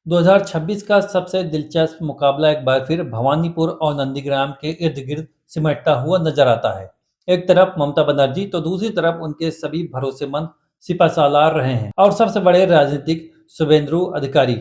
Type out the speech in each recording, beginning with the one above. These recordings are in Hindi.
2026 का सबसे दिलचस्प मुकाबला एक बार फिर भवानीपुर और नंदीग्राम के इर्द गिर्द सिमटता हुआ नजर आता है। एक तरफ ममता बनर्जी तो दूसरी तरफ उनके सभी भरोसेमंद सिपहसालार रहे हैं और सबसे बड़े राजनीतिक शुभेंदु अधिकारी।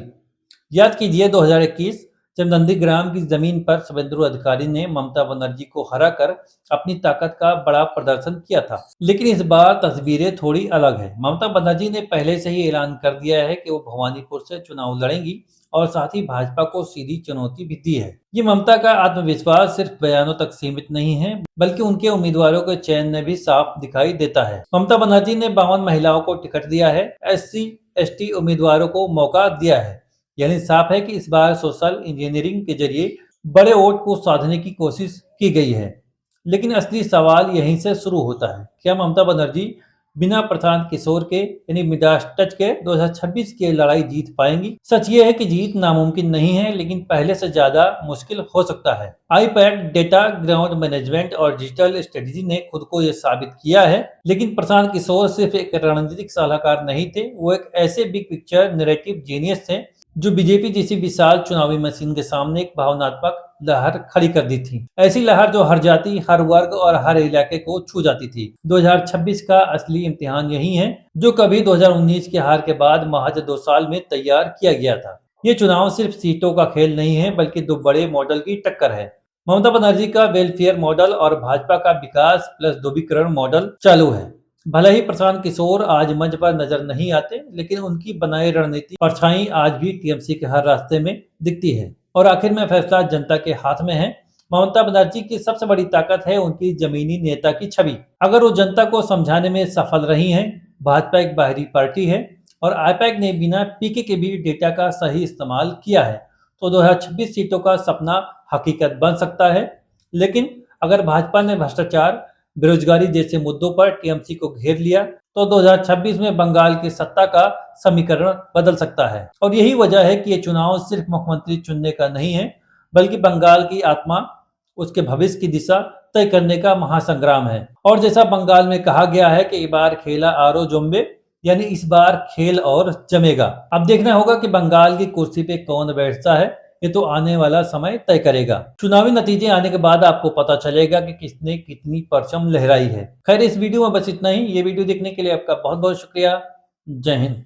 याद कीजिए 2021 जब नंदीग्राम की जमीन पर शुभेंदु अधिकारी ने ममता बनर्जी को हराकर अपनी ताकत का बड़ा प्रदर्शन किया था। लेकिन इस बार तस्वीरें थोड़ी अलग है। ममता बनर्जी ने पहले से ही ऐलान कर दिया है कि वो भवानीपुर से चुनाव लड़ेंगी और साथ ही भाजपा को सीधी चुनौती भी दी है। ये ममता का आत्मविश्वास सिर्फ बयानों तक सीमित नहीं है, बल्कि उनके उम्मीदवारों के चयन में भी साफ दिखाई देता है। ममता बनर्जी ने 52 महिलाओं को टिकट दिया है, SC ST उम्मीदवारों को मौका दिया है। यानी साफ है कि इस बार सोशल इंजीनियरिंग के जरिए बड़े वोट को साधने की कोशिश की गई है। लेकिन असली सवाल यहीं से शुरू होता है, क्या ममता बनर्जी बिना प्रशांत किशोर के यानी मिडास टच के 2026 की लड़ाई जीत पाएंगी? सच ये है कि जीत नामुमकिन नहीं है, लेकिन पहले से ज्यादा मुश्किल हो सकता है। आईपैड डेटा, ग्राउंड मैनेजमेंट और डिजिटल स्ट्रेटेजी ने खुद को यह साबित किया है। लेकिन प्रशांत किशोर सिर्फ एक रणनीतिक सलाहकार नहीं थे, वो एक ऐसे बिग पिक्चर नैरेटिव जीनियस थे जो बीजेपी जैसी विशाल चुनावी मशीन के सामने एक भावनात्मक लहर खड़ी कर दी थी। ऐसी लहर जो हर जाति, हर वर्ग और हर इलाके को छू जाती थी। 2026 का असली इम्तिहान यही है, जो कभी 2019 की हार के बाद महज 2 साल में तैयार किया गया था। ये चुनाव सिर्फ सीटों का खेल नहीं है, बल्कि दो बड़े मॉडल की टक्कर है। ममता बनर्जी का वेलफेयर मॉडल और भाजपा का विकास प्लस ध्रुवीकरण मॉडल चालू है। भले ही प्रशांत किशोर आज मंच पर नजर नहीं आते, लेकिन उनकी बनाई रणनीति परछाई आज भी टीएमसी के हर रास्ते में दिखती है। और आखिर में फैसला जनता के हाथ में है। ममता बनर्जी की सबसे बड़ी ताकत है उनकी जमीनी नेता की छवि। अगर वो जनता को समझाने में सफल रही हैं, भाजपा एक बाहरी पार्टी है और आईपैक ने बिना पीके के भी डेटा का सही इस्तेमाल किया है, तो 2026 सीटों का सपना हकीकत बन सकता है। लेकिन अगर भाजपा ने भ्रष्टाचार, बेरोजगारी जैसे मुद्दों पर टीएमसी को घेर लिया, तो 2026 में बंगाल की सत्ता का समीकरण बदल सकता है। और यही वजह है कि ये चुनाव सिर्फ मुख्यमंत्री चुनने का नहीं है, बल्कि बंगाल की आत्मा, उसके भविष्य की दिशा तय करने का महासंग्राम है। और जैसा बंगाल में कहा गया है कि इस बार खेला आरो जोम्बे, यानी इस बार खेल और जमेगा। अब देखना होगा कि बंगाल की कुर्सी पे कौन बैठता है, ये तो आने वाला समय तय करेगा। चुनावी नतीजे आने के बाद आपको पता चलेगा कि किसने कितनी परचम लहराई है। खैर, इस वीडियो में बस इतना ही। ये वीडियो देखने के लिए आपका बहुत बहुत शुक्रिया। जय हिंद।